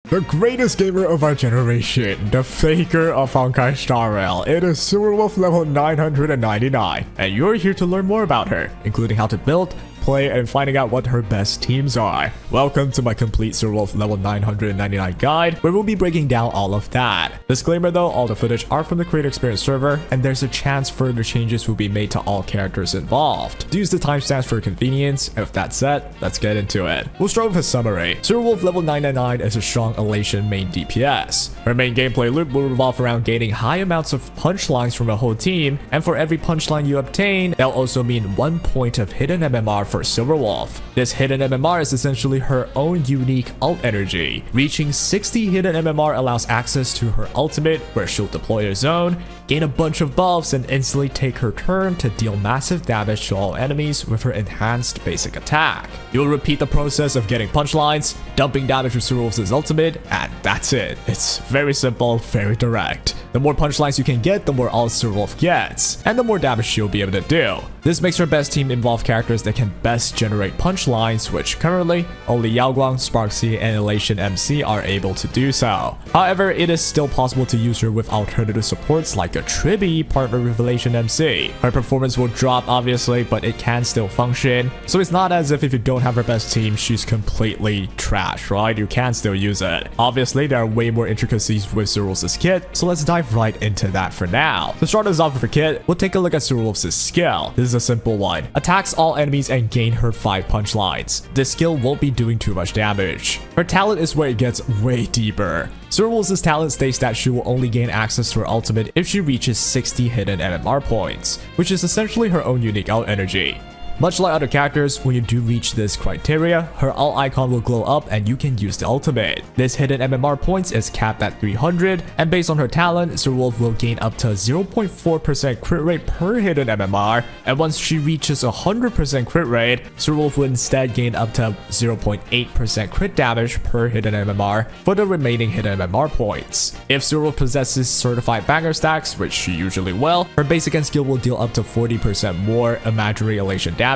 The greatest gamer of our generation, the faker of Honkai Star Rail. It is silverwolf level 999, and you're here to learn more about her, including how to build, play, and finding out what her best teams are. Welcome to my complete silverwolf level 999 guide, where we'll be breaking down all of that. Disclaimer though, all the footage are from the Creator Experience server, and there's a chance further changes will be made to all characters involved. Use the timestamps for convenience, and with that said, let's get into it. We'll start with a summary. Silverwolf level 999 is a strong ELATION main DPS. Her main gameplay loop will revolve around gaining high amounts of punchlines from a whole team, and for every punchline you obtain, that'll also mean 1 point of hidden MMR for Silverwolf. This hidden MMR is essentially her own unique ult energy. Reaching 60 hidden MMR allows access to her ultimate, where she'll deploy a zone, gain a bunch of buffs, and instantly take her turn to deal massive damage to all enemies with her enhanced basic attack. You'll repeat the process of getting punchlines, dumping damage with Silverwolf's ultimate, and that's it. It's very simple, very direct. The more punchlines you can get, the more ult Silverwolf gets, and the more damage she'll be able to do. This makes her best team involve characters that can best generate punchlines, which currently only Yaoguang, Sparksy, and Elation MC are able to do so. However, it is still possible to use her with alternative supports like a Tribi partnered with Elation MC. Her performance will drop obviously, but it can still function, so it's not as if you don't have her best team, she's completely trash, right? You can still use it. Obviously, there are way more intricacies with Silverwolf's kit, so let's dive right into that for now. To start us off with her kit, we'll take a look at Silverwolf's skill. This is a simple one. Attacks all enemies and gain her 5 punchlines. This skill won't be doing too much damage. Her talent is where it gets way deeper. Silverwolf's talent states that she will only gain access to her ultimate if she reaches 60 hidden MMR points, which is essentially her own unique ult energy. Much like other characters, when you do reach this criteria, her ult icon will glow up and you can use the ultimate. This hidden MMR points is capped at 300, and based on her talent, Silverwolf will gain up to 0.4% crit rate per hidden MMR, and once she reaches 100% crit rate, Silverwolf will instead gain up to 0.8% crit damage per hidden MMR for the remaining hidden MMR points. If Silverwolf possesses certified banger stacks, which she usually will, her basic and skill will deal up to 40% more imaginary elation damage,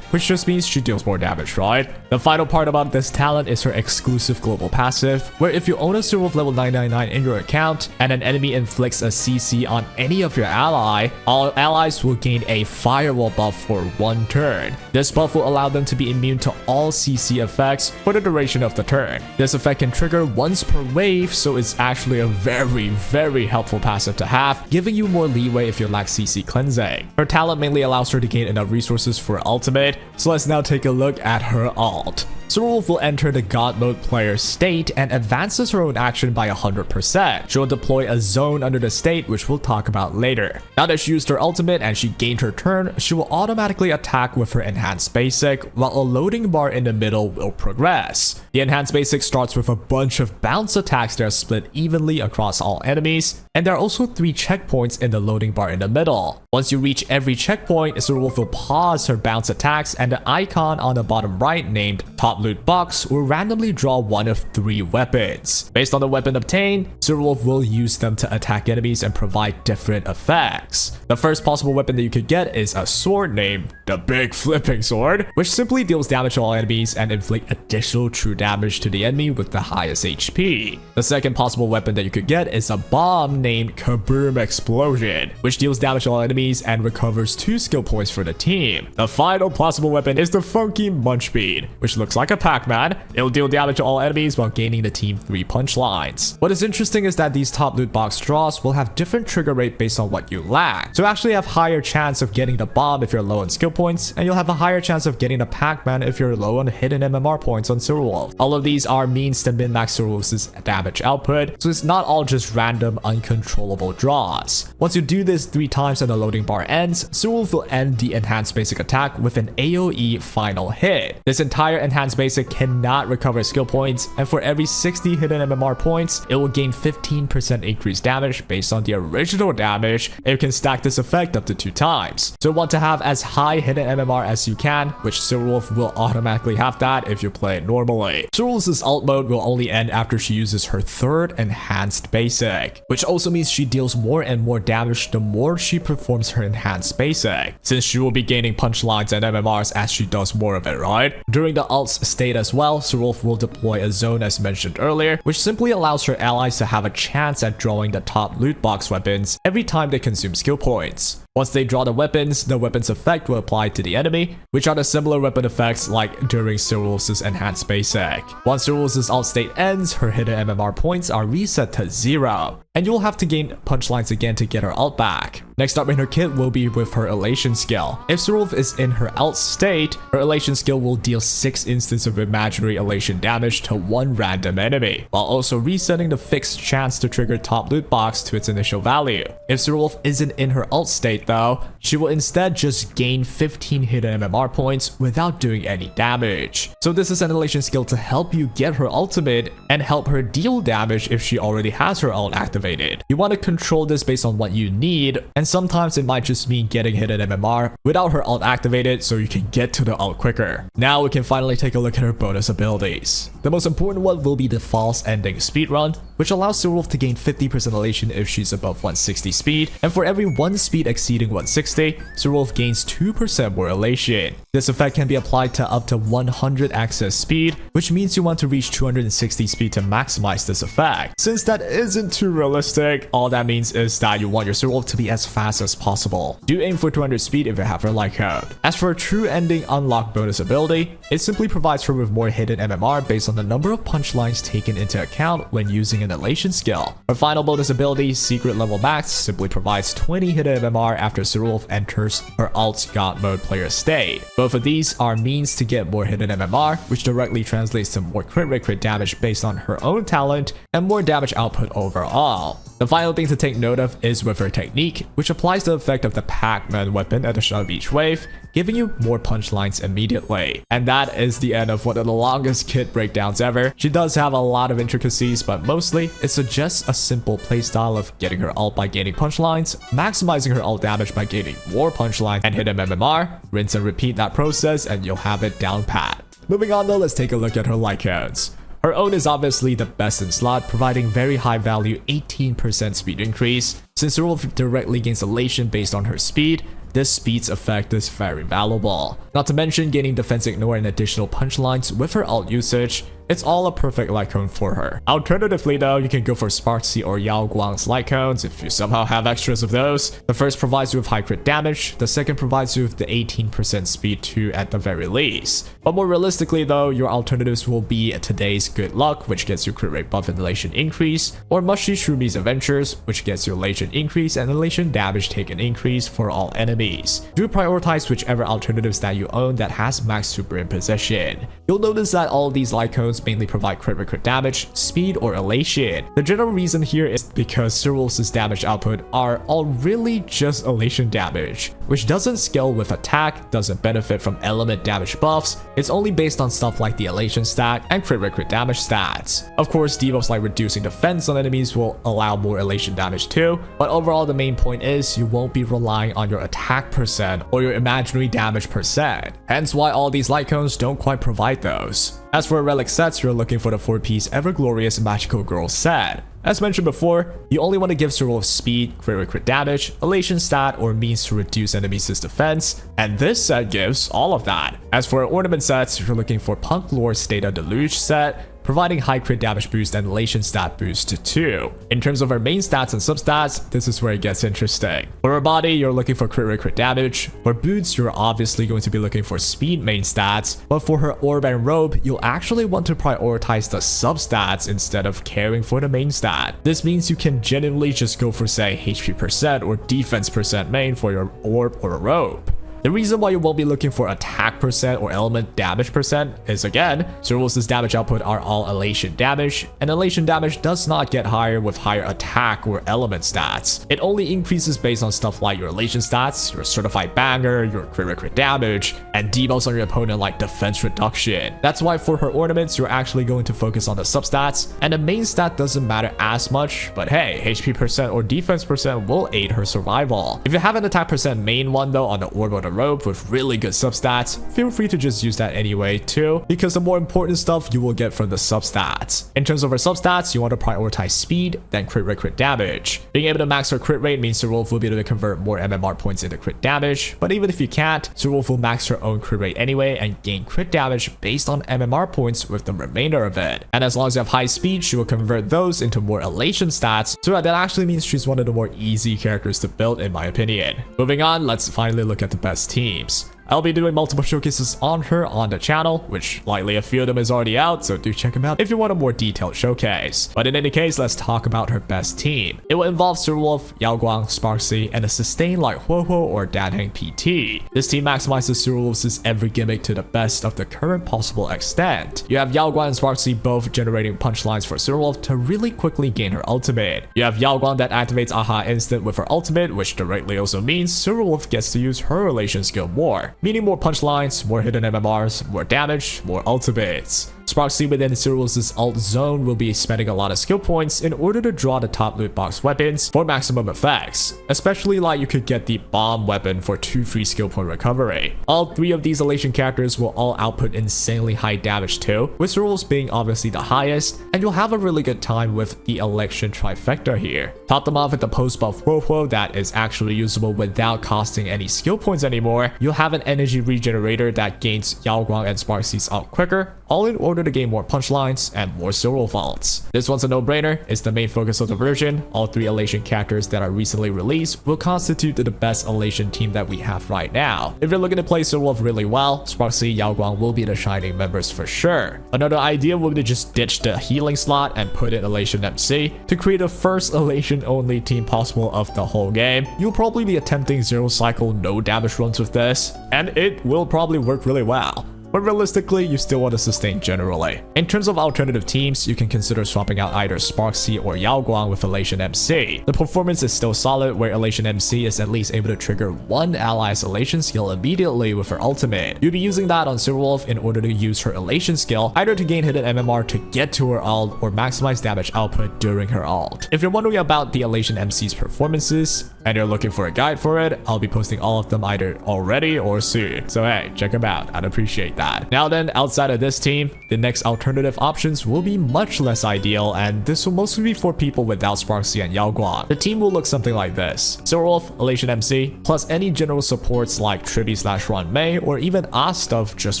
which just means she deals more damage, right? The final part about this talent is her exclusive global passive, where if you own a Silverwolf level 999 in your account and an enemy inflicts a CC on any of your ally, all allies will gain a firewall buff for 1 turn. This buff will allow them to be immune to all CC effects for the duration of the turn. This effect can trigger once per wave, so it's actually a very helpful passive to have, giving you more leeway if you lack CC cleansing. Her talent mainly allows her to gain enough resources for ultimate, so let's now take a look at her ult. Silverwolf will enter the God mode player state and advances her own action by 100%. She'll deploy a zone under the state, which we'll talk about later. Now that she used her ultimate and she gained her turn, she will automatically attack with her enhanced basic, while a loading bar in the middle will progress. The enhanced basic starts with a bunch of bounce attacks that are split evenly across all enemies, and there are also 3 checkpoints in the loading bar in the middle. Once you reach every checkpoint, Silverwolf will pause her bounce attacks, and the icon on the bottom right named Top Loot Box will randomly draw one of 3 weapons. Based on the weapon obtained, Silverwolf will use them to attack enemies and provide different effects. The first possible weapon that you could get is a sword named the Big Flipping Sword, which simply deals damage to all enemies and inflict additional true damage to the enemy with the highest HP. The second possible weapon that you could get is a bomb named Kaboom Explosion, which deals damage to all enemies and recovers 2 skill points for the team. The final possible weapon is the Funky Munch Bean, which looks like a Pac-Man. It'll deal damage to all enemies while gaining the team 3 punchlines. What is interesting is that these top loot box draws will have different trigger rate based on what you lack. So you actually have higher chance of getting the bomb if you're low on skill points, and you'll have a higher chance of getting the Pac-Man if you're low on hidden MMR points on Silverwolf. All of these are means to min-max Silverwolf's damage output, so it's not all just random uncontrollable draws. Once you do this 3 times and the loading bar ends, Silverwolf will end the enhanced basic attack with an AoE final hit. This entire enhanced basic cannot recover skill points, and for every 60 hidden MMR points, it will gain 15% increased damage based on the original damage, and you can stack this effect up to 2 times. So you want to have as high hidden MMR as you can, which Silverwolf will automatically have that if you play it normally. Silverwolf's ult mode will only end after she uses her 3rd enhanced basic, which also also means she deals more and more damage the more she performs her enhanced basic, since she will be gaining punchlines and MMRs as she does more of it, right? During the ult's state as well, Silverwolf will deploy a zone as mentioned earlier, which simply allows her allies to have a chance at drawing the top loot box weapons every time they consume skill points. Once they draw the weapons effect will apply to the enemy, which are the similar weapon effects like during Silverwolf's enhanced basic. Once Silverwolf's ult state ends, her hidden MMR points are reset to 0, and you'll have to gain punchlines again to get her ult back. Next up in her kit will be with her elation skill. If Silverwolf is in her ult state, her elation skill will deal 6 instances of imaginary elation damage to one random enemy, while also resetting the fixed chance to trigger top loot box to its initial value. If Silverwolf isn't in her ult state though, she will instead just gain 15 hidden MMR points without doing any damage. So this is an elation skill to help you get her ultimate and help her deal damage if she already has her ult activated. You want to control this based on what you need, and sometimes it might just mean getting hidden MMR without her ult activated so you can get to the ult quicker. Now we can finally take a look at her bonus abilities. The most important one will be the false ending speedrun, which allows Silverwolf to gain 50% elation if she's above 160 speed, and for every 1 speed exceeding 160, Silverwolf gains 2% more elation. This effect can be applied to up to 100 access speed, which means you want to reach 260 speed to maximize this effect. Since that isn't too realistic, all that means is that you want your Silverwolf to be as fast as possible. Do aim for 200 speed if you have her Lightcone. As for a true ending unlock bonus ability, it simply provides her with more hidden MMR based on the number of punchlines taken into account when using an elation skill. Her final bonus ability, Secret Level Max, simply provides 20 hidden MMR after Silverwolf enters her ult's God mode player state. Both of these are means to get more hidden MMR, which directly translates to more crit rate crit damage based on her own talent and more damage output overall. The final thing to take note of is with her technique, which applies the effect of the Pac-Man weapon at the start of each wave, giving you more punchlines immediately. And that is the end of one of the longest kit breakdowns ever. She does have a lot of intricacies, but mostly it suggests a simple playstyle of getting her ult by gaining punchlines, maximizing her ult damage by gaining more punchlines and hidden MMR, rinse and repeat that process and you'll have it down pat. Moving on though, let's take a look at her Lightcones. Her own is obviously the best in slot, providing very high value 18% speed increase. Since Silverwolf directly gains elation based on her speed, this speed's effect is very valuable. Not to mention gaining defense ignore and additional punchlines with her ult usage. It's all a perfect Lightcone for her. Alternatively though, you can go for Sparksy or Yao Guang's Lightcones if you somehow have extras of those. The first provides you with high crit damage, the second provides you with the 18% speed too at the very least. But more realistically though, your alternatives will be today's Good Luck, which gets you crit rate buff and elation increase, or Mushy Shroomies Adventures, which gets you elation increase and elation damage taken increase for all enemies. Do prioritize whichever alternatives that you own that has max superimposition. You'll notice that all these Lightcones mainly provide crit rate crit damage, speed, or elation. The general reason here is because Silverwolf's damage output are all really just elation damage, which doesn't scale with attack, doesn't benefit from element damage buffs. It's only based on stuff like the elation stat and crit rate crit damage stats. Of course, debuffs like reducing defense on enemies will allow more elation damage too, but overall the main point is you won't be relying on your attack percent or your imaginary damage percent. Hence why all these Lightcones don't quite provide those. As for relic sets, you're looking for the 4-piece Everglorious Magical Girl set. As mentioned before, you only want to give Silverwolf speed, crit rate crit damage, elation stat, or means to reduce enemies' defense, and this set gives all of that. As for ornament sets, you're looking for Punk Lord's Data Deluge set, providing high crit damage boost and elation stat boost too. In terms of her main stats and substats, this is where it gets interesting. For her body, you're looking for crit rate crit damage. For boots, you're obviously going to be looking for speed main stats, but for her orb and robe, you'll actually want to prioritize the substats instead of caring for the main stat. This means you can genuinely just go for say HP percent or defense percent main for your orb or robe. The reason why you won't be looking for attack percent or element damage percent is again, Silverwolf's damage output are all elation damage, and elation damage does not get higher with higher attack or element stats. It only increases based on stuff like your elation stats, your certified banger, your crit rate crit damage, and debuffs on your opponent like defense reduction. That's why for her ornaments, you're actually going to focus on the substats, and the main stat doesn't matter as much, but hey, HP percent or defense percent will aid her survival. If you have an attack percent main one though on the orb or the robe with really good substats, feel free to just use that anyway too, because the more important stuff you will get from the substats. In terms of her substats, you want to prioritize speed, then crit rate, crit damage. Being able to max her crit rate means Silverwolf will be able to convert more MMR points into crit damage, but even if you can't, Silverwolf will max her own crit rate anyway and gain crit damage based on MMR points with the remainder of it. And as long as you have high speed, she will convert those into more elation stats, so that actually means she's one of the more easy characters to build in my opinion. Moving on, let's finally look at the best teams. I'll be doing multiple showcases on her on the channel, which likely a few of them is already out, so do check them out if you want a more detailed showcase. But in any case, let's talk about her best team. It will involve Silverwolf, Yaoguang, Sparksy, and a sustain like Huohuo or Danheng PT. This team maximizes Silverwolf's every gimmick to the best of the current possible extent. You have Yaoguang and Sparksy both generating punchlines for Silverwolf to really quickly gain her ultimate. You have Yaoguang that activates Aha Instant with her ultimate, which directly also means Silverwolf gets to use her relation skill more, meaning more punchlines, more hidden MMRs, more damage, more ultimates. Sparksy within Silverwolf's ult zone will be spending a lot of skill points in order to draw the top loot box weapons for maximum effects, especially like you could get the bomb weapon for 2 free skill point recovery. All 3 of these elation characters will all output insanely high damage too, with Silverwolf's being obviously the highest, and you'll have a really good time with the election trifecta here. Top them off with the post buff Huohuo that is actually usable without costing any skill points anymore. You'll have an energy regenerator that gains Yaoguang and Sparksy's ult quicker, all in order to gain more punchlines and more Silverwolf ults. This one's a no-brainer, it's the main focus of the version. All 3 elation characters that are recently released will constitute the best elation team that we have right now. If you're looking to play Silverwolf really well, Sparksy, Yaoguang will be the shining members for sure. Another idea would be to just ditch the healing slot and put in Elation MC to create the first elation only team possible of the whole game. You'll probably be attempting 0 cycle no damage runs with this, and it will probably work really well. But realistically, you still want to sustain generally. In terms of alternative teams, you can consider swapping out either Sparksy or Yaoguang with Elation MC. The performance is still solid, where Elation MC is at least able to trigger one ally's elation skill immediately with her ultimate. You'll be using that on Silverwolf in order to use her elation skill, either to gain hidden MMR to get to her ult or maximize damage output during her ult. If you're wondering about the Elation MC's performances, and you're looking for a guide for it, I'll be posting all of them either already or soon. So hey, check them out, I'd appreciate that. Now then, outside of this team, the next alternative options will be much less ideal, and this will mostly be for people without Sparksy and Yaoguang. The team will look something like this: Silverwolf, Elation MC, plus any general supports like Tribi/Ron Mei, or even stuff just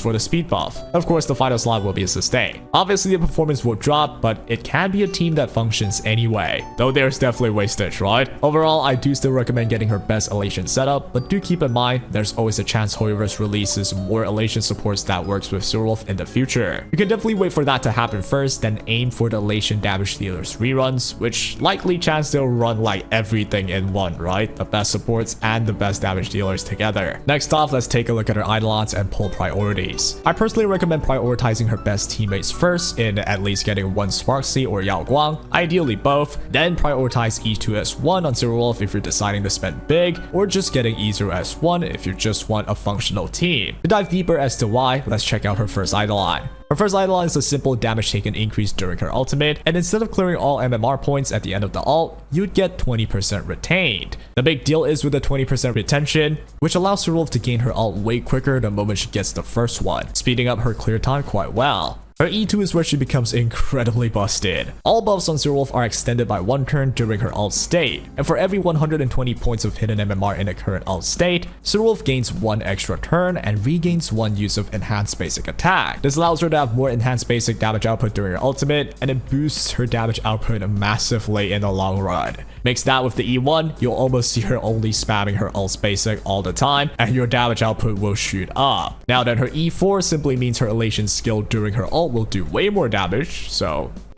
for the speed buff. Of course, the final slot will be a sustain. Obviously, the performance will drop, but it can be a team that functions anyway, though there's definitely wastage, right? Overall, I do still recommend getting her best elation setup, but do keep in mind there's always a chance Hoyoverse releases more elation supports that works with Silverwolf in the future. You can definitely wait for that to happen first, then aim for the elation damage dealers reruns, which likely chance they'll run like everything in one, right? The best supports and the best damage dealers together. Next off, let's take a look at her Eidolons and pull priorities. I personally recommend prioritizing her best teammates first in at least getting one Sparksy or Yaoguang, ideally both, then prioritize E2 S1 on Silverwolf if you're deciding to spend big, or just getting E0 S1 if you just want a functional team. To dive deeper as to why, let's check out her first Eidolon. Her first Eidolon is a simple damage taken increase during her ultimate, and instead of clearing all MMR points at the end of the ult, you'd get 20% retained. The big deal is with the 20% retention, which allows Silverwolf to gain her ult way quicker the moment she gets the first one, speeding up her clear time quite well. Her E2 is where she becomes incredibly busted. All buffs on Silverwolf are extended by 1 turn during her ult state, and for every 120 points of hidden MMR in a current ult state, Silverwolf gains 1 extra turn and regains 1 use of enhanced basic attack. This allows her to have more enhanced basic damage output during her ultimate, and it boosts her damage output massively in the long run. Mix that with the E1, you'll almost see her only spamming her ult's basic all the time, and your damage output will shoot up. Now then, her E4 simply means her elation skill during her ult will do way more damage,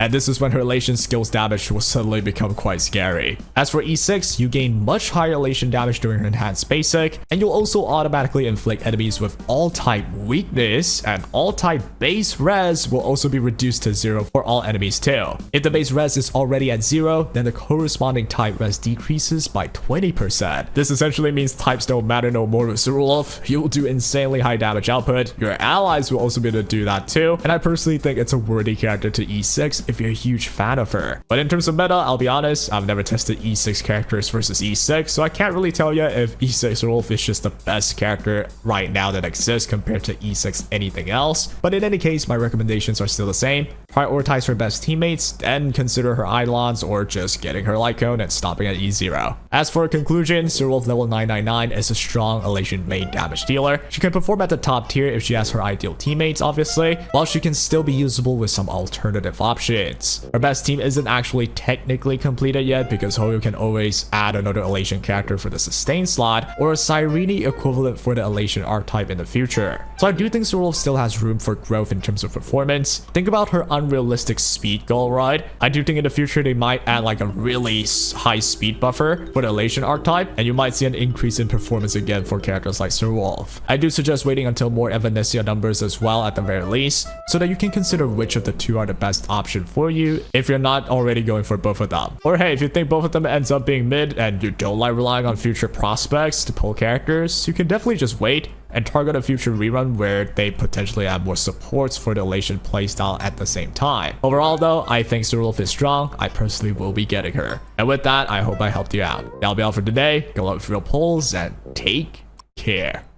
and this is when her elation skills damage will suddenly become quite scary. As for E6, you gain much higher elation damage during her enhanced basic, and you'll also automatically inflict enemies with all type weakness, and all type base res will also be reduced to 0 for all enemies too. If the base res is already at 0, then the corresponding type res decreases by 20%. This essentially means types don't matter no more with Silverwolf. You'll do insanely high damage output. Your allies will also be able to do that too, and I personally think it's a worthy character to E6 if you're a huge fan of her. But in terms of meta, I'll be honest, I've never tested E6 characters versus E6, so I can't really tell you if E6 Wolf is just the best character right now that exists compared to E6 anything else. But in any case, my recommendations are still the same. Prioritize her best teammates, then consider her Eidolons or just getting her Lightcone and stopping at E0. As for a conclusion, Silverwolf level 999 is a strong Elation main damage dealer. She can perform at the top tier if she has her ideal teammates, obviously, while she can still be usable with some alternative options. Her best team isn't actually technically completed yet because Hoyo can always add another Elation character for the sustain slot or a Cyrene equivalent for the Elation archetype in the future. So I do think Silverwolf still has room for growth in terms of performance. Think about her unrealistic speed goal, right? I do think in the future they might add like a really high speed buffer for the Elation archetype, and you might see an increase in performance again for characters like Silverwolf. I do suggest waiting until more evanescia numbers as well at the very least, so that you can consider which of the two are the best option for you if you're not already going for both of them. Or hey, if you think both of them ends up being mid and you don't like relying on future prospects to pull characters, you can definitely just wait and target a future rerun where they potentially have more supports for the Elation playstyle at the same time. Overall though, I think Silverwolf is strong. I personally will be getting her. And with that, I hope I helped you out. That'll be all for today. Go out with real polls and take care.